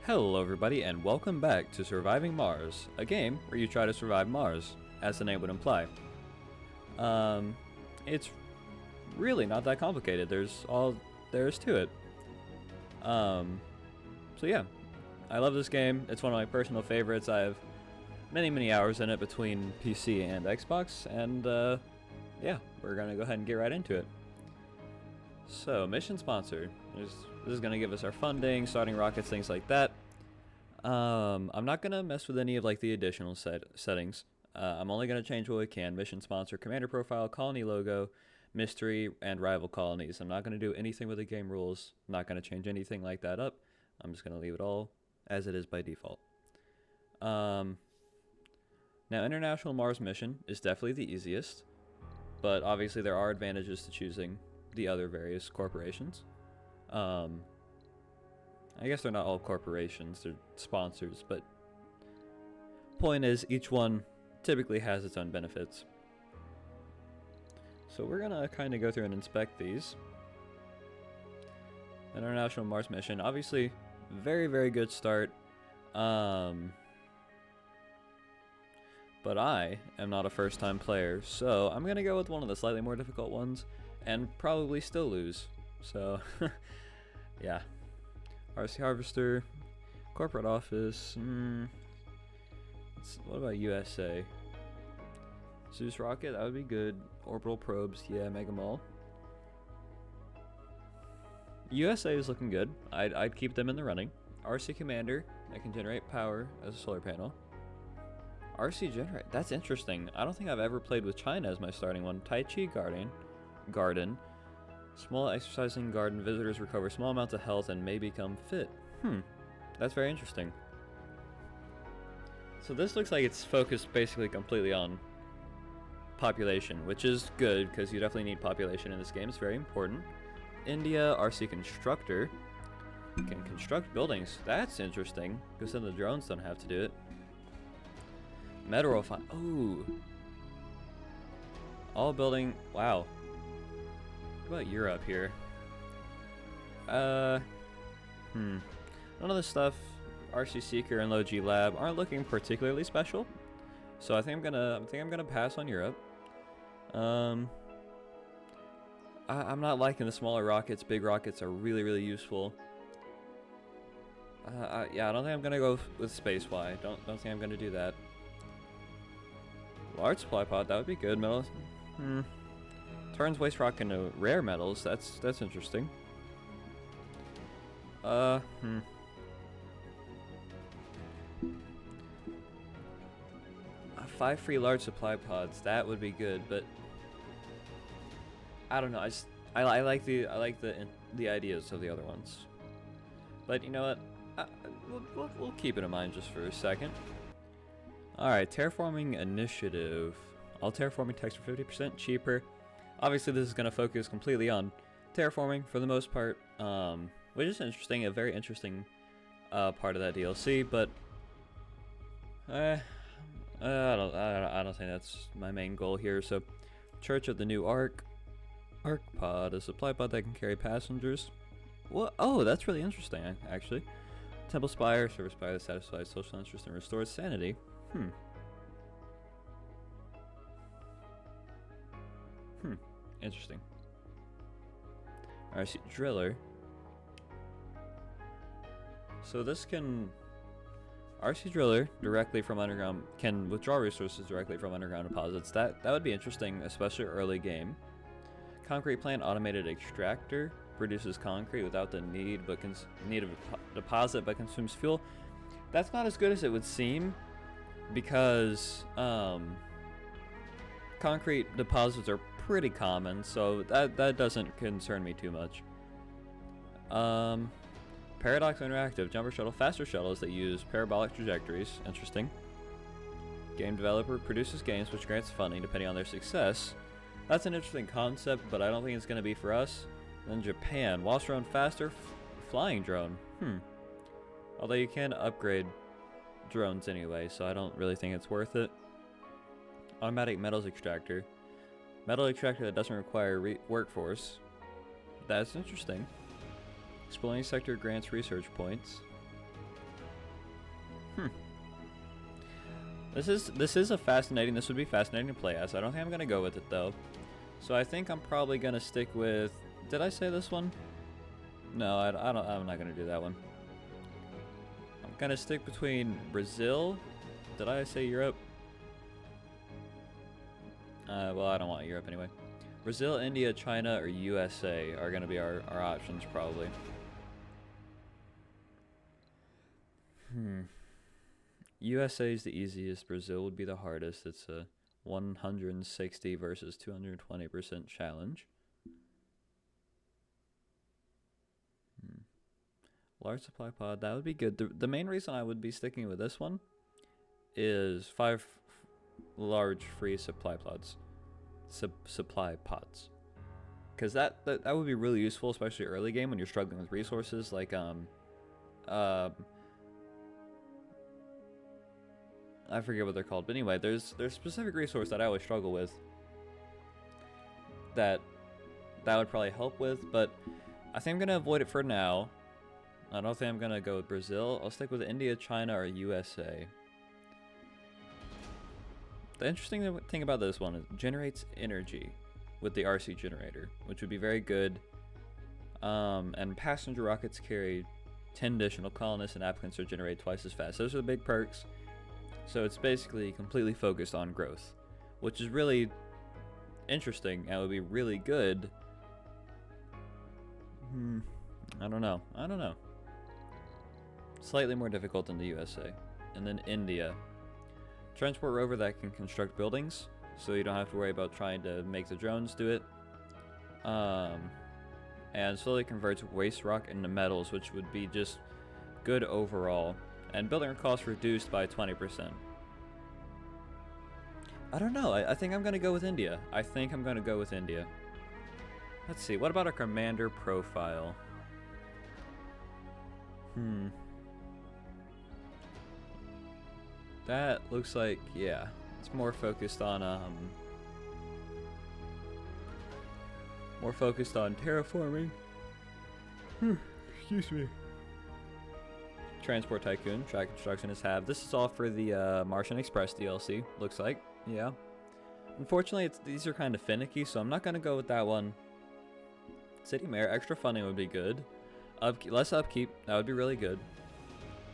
Hello everybody and welcome back to Surviving Mars, a game where you try to survive Mars, as the name would imply. It's really not that complicated, there's all there is to it. So yeah, I love this game, it's one of my personal favorites. I have many hours in it between PC and Xbox, and yeah, we're gonna go ahead and get right into it. So, mission sponsor. This is going to give us our funding, starting rockets, things like that. I'm not going to mess with any of like the additional settings. I'm only going to change what we can. Mission sponsor, commander profile, colony logo, mystery, and rival colonies. I'm not going to do anything with the game rules. I'm not going to change anything like that up. I'm just going to leave it all as it is by default. Now, International Mars mission is definitely the easiest, but obviously there are advantages to choosing the other various corporations. I guess they're not all corporations, they're sponsors, but point is each one typically has its own benefits. So we're gonna kind of go through and inspect these. International Mars mission, obviously very good start. But I am not a first time player, so I'm gonna go with one of the slightly more difficult ones and probably still lose. So yeah, RC Harvester, corporate office. What about USA? Zeus rocket, that would be good. Orbital probes, yeah. Mega Mall. USA is looking good. I'd keep them in the running. RC Commander, that can generate power as a solar panel. RC Generate, that's interesting. I don't think I've ever played with China as my starting one. Tai Chi Garden. Small exercising garden. Visitors recover small amounts of health and may become fit. That's very interesting. So this looks like it's focused basically completely on population, which is good because you definitely need population in this game. It's very important. India, RC Constructor. Can construct buildings. That's interesting because then the drones don't have to do it. Metal refine. Oh. All building. Wow. What about Europe here? None of this stuff, RC Seeker and Low G Lab, aren't looking particularly special. So I think I'm gonna pass on Europe. I'm not liking the smaller rockets. Big rockets are really useful. Yeah, I don't think I'm gonna go with Space Y. Don't think I'm gonna do that. Large supply pod, that would be good. Metals. Turns waste rock into rare metals. That's interesting. 5 free large supply pods. That would be good, but I don't know. I like the ideas of the other ones. But you know what? We'll keep it in mind just for a second. Alright, terraforming initiative. All terraforming techs are 50% cheaper. Obviously this is going to focus completely on terraforming for the most part, which is interesting, a very interesting part of that DLC, but I don't think that's my main goal here. So Church of the New Ark pod, a supply pod that can carry passengers. What? Oh, that's really interesting actually. Temple Spire, service spire that satisfies social interest and restores sanity. Interesting. RC Driller. So this can... RC Driller directly from underground can withdraw resources directly from underground deposits. That would be interesting, especially early game. Concrete plant automated extractor produces concrete without the need of a deposit but consumes fuel. That's not as good as it would seem, because concrete deposits are pretty common, so that doesn't concern me too much. Paradox Interactive, jumper shuttle, faster shuttles that use parabolic trajectories. Interesting. Game developer produces games which grants funding depending on their success. That's an interesting concept, but I don't think it's going to be for us. Then Japan, Wasp drone faster, flying drone. Although you can upgrade drones anyway, so I don't really think it's worth it. Automatic metals extractor. Metal extractor that doesn't require workforce. That's interesting. Exploring sector grants research points. Hmm. This is a fascinating. This would be fascinating to play as. I don't think I'm gonna go with it though. So I think I'm probably gonna stick with. Did I say this one? No, I don't. I'm not gonna do that one. I'm gonna stick between Brazil. Did I say Europe? Well, I don't want Europe anyway. Brazil, India, China, or USA are gonna be our options probably. USA is the easiest. Brazil would be the hardest. It's a 160 versus 220% challenge. Large supply pod, that would be good. The main reason I would be sticking with this one is 5 large free supply pods. Supply pods. Because that would be really useful, especially early game when you're struggling with resources like I forget what they're called, but anyway, there's specific resource that I always struggle with that would probably help with, but I think I'm gonna avoid it for now. I don't think I'm gonna go with Brazil. I'll stick with India, China, or USA. The interesting thing about this one is it generates energy with the RC generator, which would be very good. And passenger rockets carry 10 additional colonists, and applicants are generated twice as fast. Those are the big perks. So it's basically completely focused on growth, which is really interesting and would be really good. I don't know. Slightly more difficult than the USA. And then India. Transport rover that can construct buildings, so you don't have to worry about trying to make the drones do it. And slowly converts waste rock into metals, which would be just good overall. And building costs reduced by 20%. I don't know. I think I'm going to go with India. Let's see. What about our commander profile? That looks like, yeah. It's more focused on terraforming. Excuse me. Transport Tycoon, track construction is halved. This is all for the Martian Express DLC, looks like. Yeah. Unfortunately, these are kind of finicky, so I'm not going to go with that one. City Mayor, extra funding would be good. Less upkeep, that would be really good.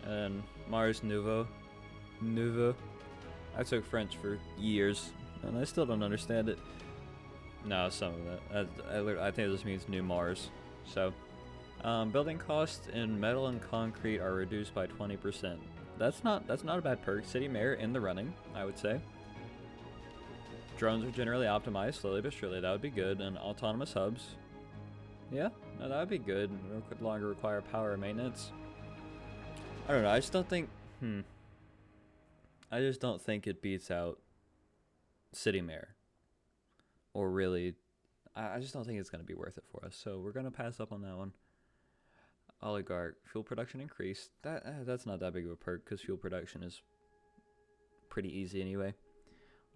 And Mars Nouveau. I took French for years, and I still don't understand it. No, some of that. I think this means New Mars. So. Building costs in metal and concrete are reduced by 20%. That's not a bad perk. City Mayor in the running, I would say. Drones are generally optimized slowly but surely. That would be good. And autonomous hubs. Yeah, no, that would be good. It no longer require power or maintenance. I don't know. I just don't think. I just don't think it beats out City Mayor. Or really, I just don't think it's going to be worth it for us. So we're going to pass up on that one. Oligarch, fuel production increased. That's not that big of a perk because fuel production is pretty easy anyway.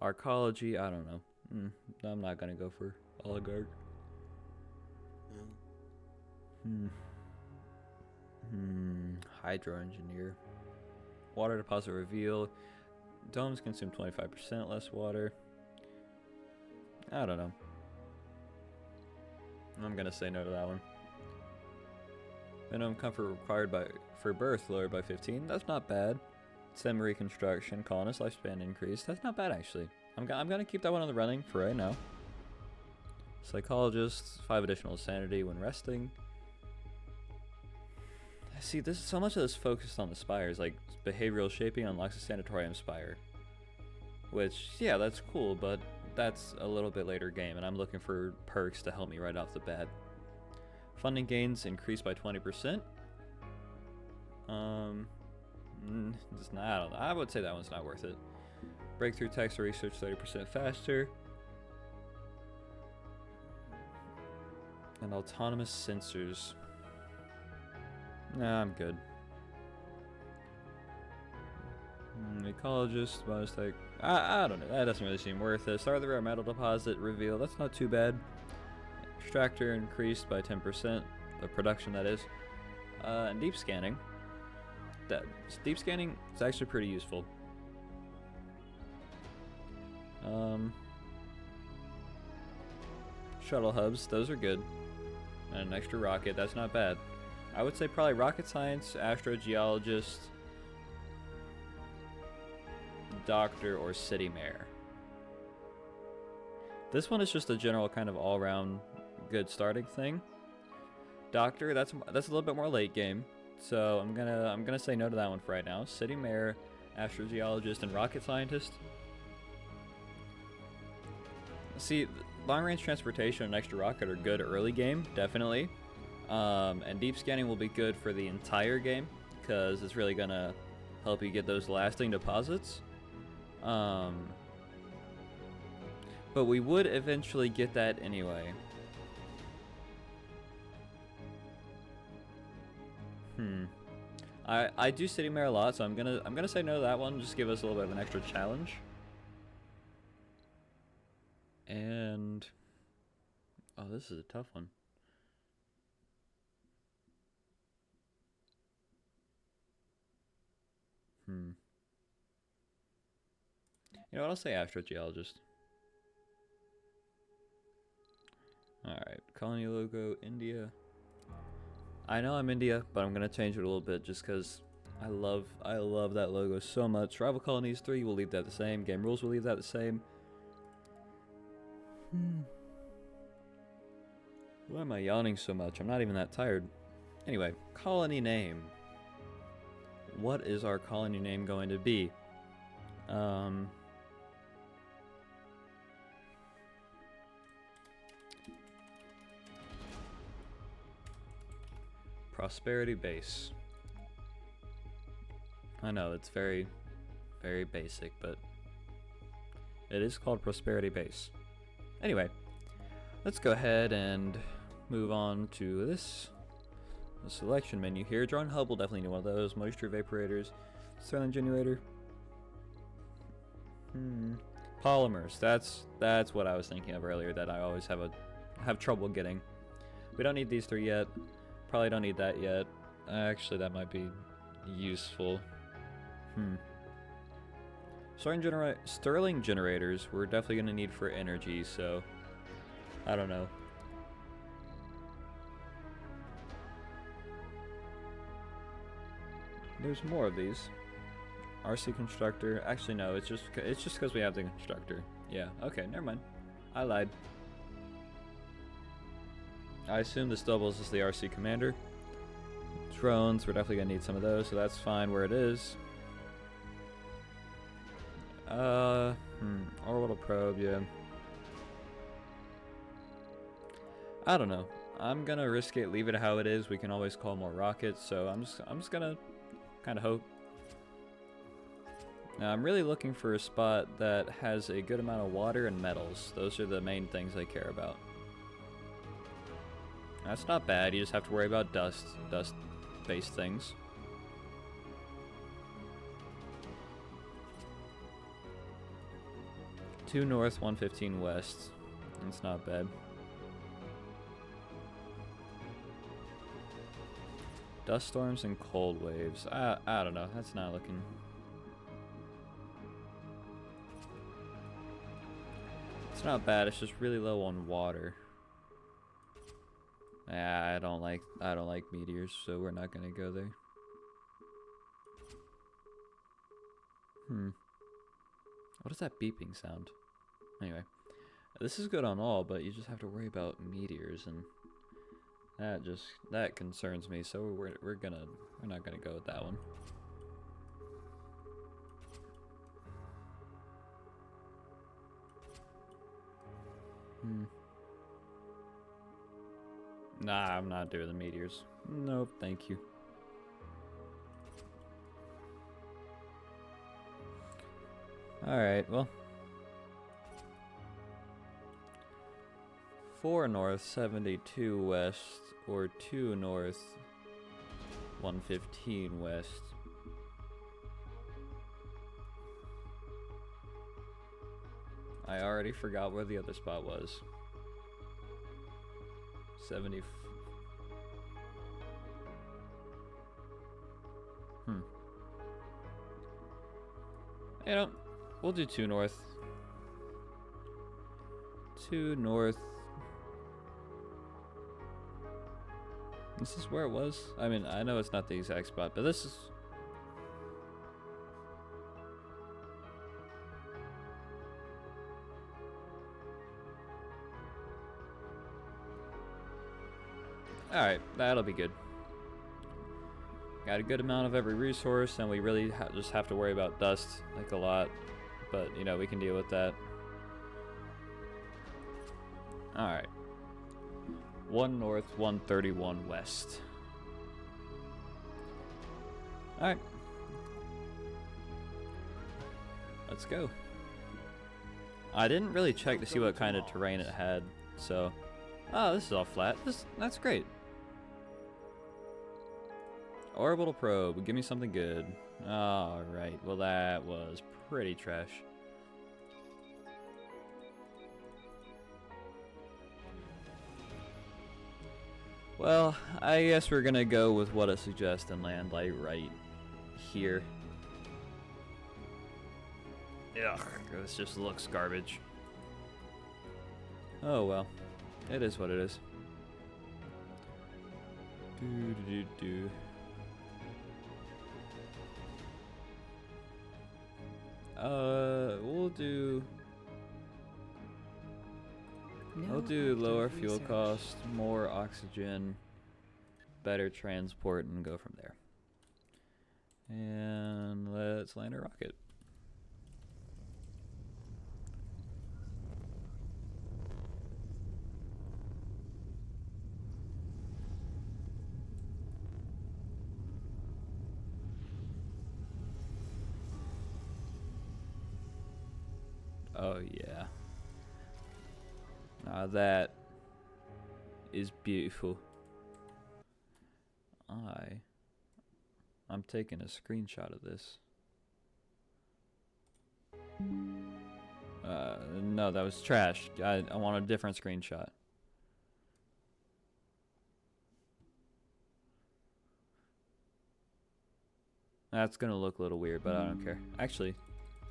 Arcology, I don't know. I'm not gonna go for Oligarch. Hydro engineer. Water deposit reveal. Domes consume 25% less water. I don't know. I'm gonna say no to that one. Minimum comfort required for birth lowered by 15. That's not bad. STEM reconstruction. Colonist lifespan increased. That's not bad actually. I'm gonna keep that one on the running for right now. Psychologist, 5 additional sanity when resting. See, this so much of this focused on the spires, like behavioral shaping unlocks a sanatorium spire. Which, yeah, that's cool, but that's a little bit later game, and I'm looking for perks to help me right off the bat. Funding gains increased by 20%. Just not, I don't know. I would say that one's not worth it. Breakthrough text or research 30% faster. And autonomous sensors. Nah, I'm good. Ecologist, biotech. I don't know. That doesn't really seem worth it. Start of the rare metal deposit reveal. That's not too bad. Extractor increased by 10%. The production, that is. And deep scanning. that deep scanning is actually pretty useful. Shuttle hubs, those are good. And an extra rocket, that's not bad. I would say probably rocket science, astrogeologist, doctor, or city mayor. This one is just a general kind of all-around good starting thing. Doctor, that's a little bit more late game, so I'm gonna say no to that one for right now. City mayor, astrogeologist, and rocket scientist. See, long-range transportation and extra rocket are good early game, definitely. And deep scanning will be good for the entire game because it's really gonna help you get those lasting deposits. But we would eventually get that anyway. I do City Mayor a lot, so I'm gonna say no to that one. Just give us a little bit of an extra challenge. And oh, this is a tough one. You know what? I'll say astrogeologist. Alright, colony logo, India. I know I'm India, but I'm gonna change it a little bit just because I love that logo so much. Rival Colonies 3, we'll leave that the same. Game rules, we'll leave that the same. Why am I yawning so much? I'm not even that tired. Anyway, colony name. What is our colony name going to be? Prosperity Base. I know, it's very, very basic, but it is called Prosperity Base. Anyway, let's go ahead and move on to this. The selection menu here. Drone hub will definitely need one of those. Moisture evaporators. Sterling generator. Polymers. That's what I was thinking of earlier that I always have trouble getting. We don't need these three yet. Probably don't need that yet. Actually, that might be useful. Sterling generators we're definitely going to need for energy, so I don't know. There's more of these. RC constructor. Actually, no. It's just because we have the constructor. Yeah. Okay. Never mind. I lied. I assume this doubles as the RC commander. Drones. We're definitely gonna need some of those, so that's fine where it is. Orbital probe. Yeah. I don't know. I'm gonna risk it. Leave it how it is. We can always call more rockets. So I'm just gonna kind of hope. Now I'm really looking for a spot that has a good amount of water and metals. Those are the main things I care about. That's not bad. You just have to worry about dust-based things. Two north, 115 west. That's not bad. Dust storms and cold waves. I don't know. That's not looking. It's not bad. It's just really low on water. Yeah, I don't like meteors, so we're not gonna go there. What is that beeping sound? Anyway, this is good on all, but you just have to worry about meteors, and that concerns me. So we're not gonna go with that one. Nah, I'm not doing the meteors. Nope, thank you. Alright, well. 4 north, 72 west, or 2 north, 115 west. I already forgot where the other spot was. 70. You know, we'll do 2 north. 2 north. This is where it was. I mean, I know it's not the exact spot, but this is... Alright, that'll be good. Got a good amount of every resource, and we really just have to worry about dust, like, a lot. But, you know, we can deal with that. Alright. 1 north, 131 west. Alright. Let's go. I didn't really check to see what kind of terrain it had, so... Oh, this is all flat. That's great. Orbital probe, give me something good. Alright, well that was pretty trash. Well, I guess we're gonna go with what it suggests and land like right here. Ugh, this just looks garbage. Oh well, it is what it is. Do. We'll do... I'll do lower fuel cost, more oxygen, better transport, and go from there. And let's land a rocket. Oh yeah. Now that is beautiful. I'm taking a screenshot of this. No, that was trash. I want a different screenshot. That's gonna look a little weird, but I don't care. Actually,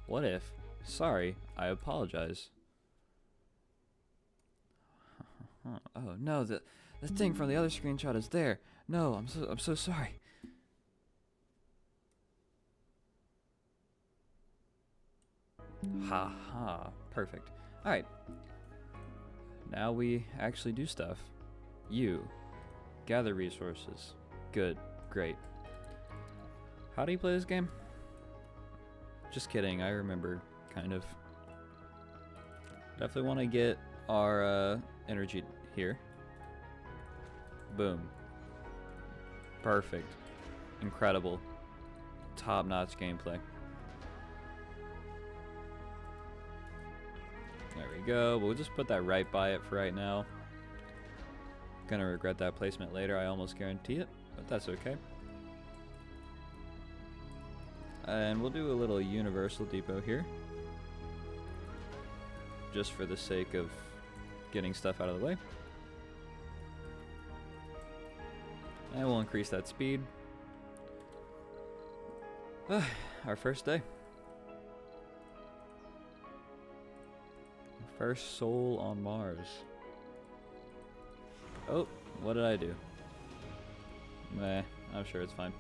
what if? Sorry, I apologize. Oh no, the thing from the other screenshot is there. No, I'm so sorry. Ha ha, perfect. Alright. Now we actually do stuff. You. Gather resources. Good, great. How do you play this game? Just kidding, I remember, kind of. Definitely want to get our energy here. Boom. Perfect. Incredible. Top-notch gameplay. There we go. We'll just put that right by it for right now. Gonna regret that placement later, I almost guarantee it, but that's okay. And we'll do a little universal depot here. Just for the sake of getting stuff out of the way. And we'll increase that speed. Our first day. First soul on Mars. Oh, what did I do? Meh, I'm sure it's fine.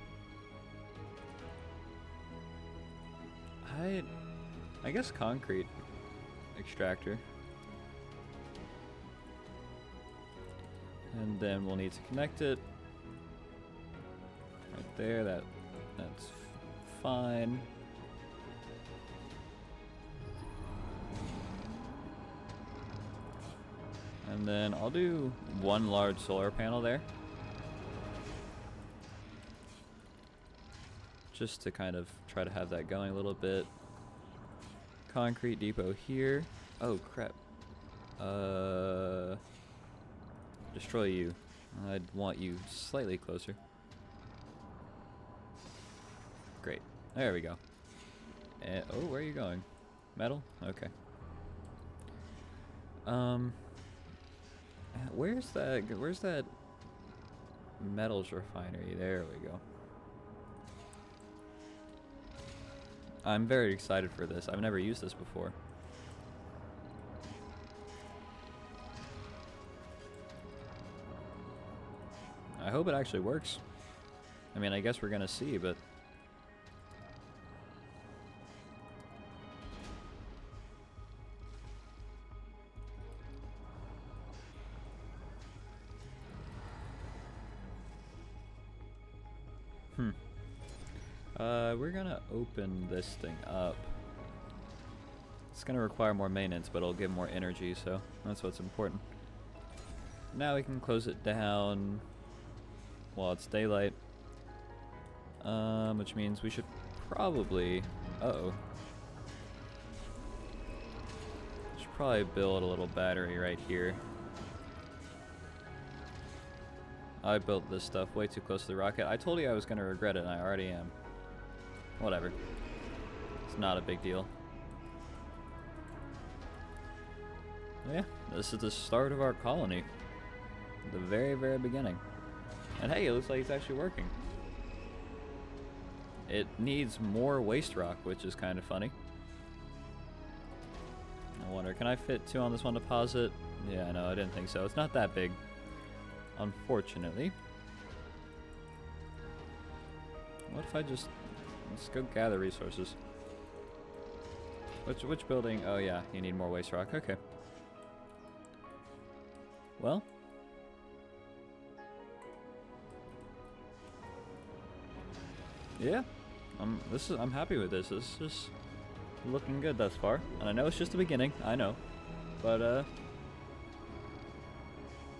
I guess concrete extractor. And then we'll need to connect it. Right there, that's fine. And then I'll do one large solar panel there. Just to kind of try to have that going a little bit. Concrete depot here. Oh crap. Destroy you. I'd want you slightly closer. Great. There we go. And, oh, where are you going? Metal? Okay. Where's that metals refinery? There we go. I'm very excited for this. I've never used this before. I hope it actually works. I mean, I guess we're gonna see, but... We're gonna open this thing up. It's gonna require more maintenance, but it'll give more energy, so that's what's important. Now we can close it down while it's daylight. Which means we should probably... uh-oh. Should probably build a little battery right here. I built this stuff way too close to the rocket. I told you I was going to regret it, and I already am. Whatever. It's not a big deal. Yeah, this is the start of our colony. The very, very beginning. And hey, it looks like it's actually working. It needs more waste rock, which is kind of funny. I wonder, can I fit 2 on this one deposit? Yeah, no, I didn't think so. It's not that big, unfortunately. What if I just... let's go gather resources. Which building? Oh yeah, you need more waste rock. Okay. Well... yeah. I'm happy with this. This is looking good thus far. And I know it's just the beginning, I know. But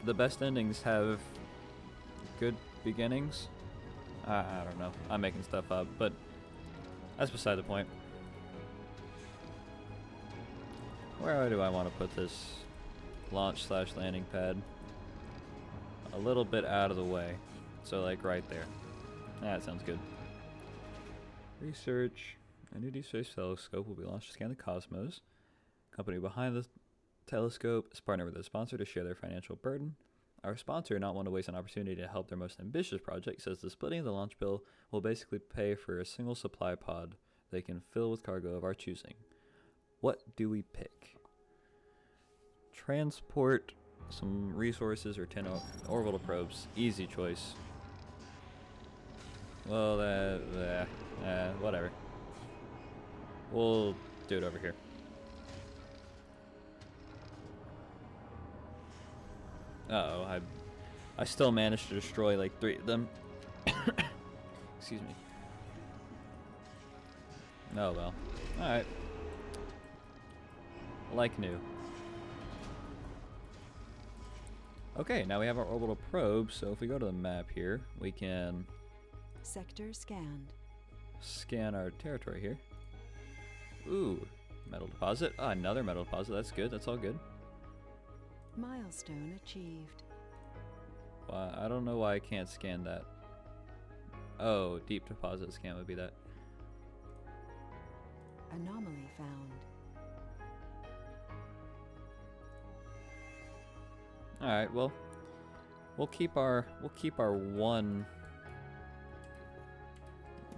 the best endings have good beginnings. I don't know. I'm making stuff up, but that's beside the point. Where do I want to put this launch/landing pad? A little bit out of the way. So like right there. That sounds good. Research. A new deep space telescope will be launched to scan the cosmos. Company behind the telescope is partnered with a sponsor to share their financial burden. Our sponsor, not want to waste an opportunity to help their most ambitious project, says the splitting of the launch bill will basically pay for a single supply pod they can fill with cargo of our choosing. What do we pick? Transport some resources or 10 orbital probes. Easy choice. Well, whatever. We'll do it over here. Uh-oh, I still managed to destroy like 3 of them. Excuse me. Oh well. Alright. Like new. Okay, now we have our orbital probe, so if we go to the map here, we can... sector scanned. Scan our territory here. Ooh, metal deposit. Ah, another metal deposit. That's good. That's all good. Milestone achieved. Well, I don't know why I can't scan that. Oh, deep deposit scan would be that. Anomaly found. All right. Well, we'll keep our one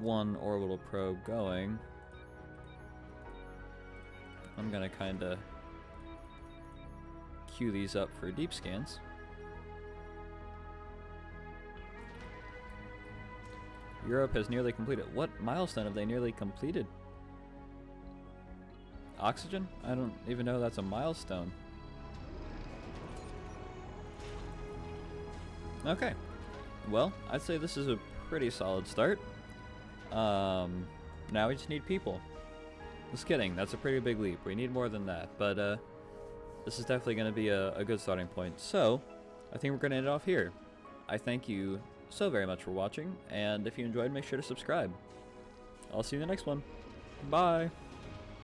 orbital probe going. I'm gonna kind of queue these up for deep scans. Europe has nearly completed. What milestone have they nearly completed? Oxygen? I don't even know that's a milestone. Okay. Well, I'd say this is a pretty solid start. Now we just need people. Just kidding, that's a pretty big leap. We need more than that, but this is definitely going to be a good starting point. So, I think we're going to end it off here. I thank you so very much for watching, and if you enjoyed, make sure to subscribe. I'll see you in the next one. Bye!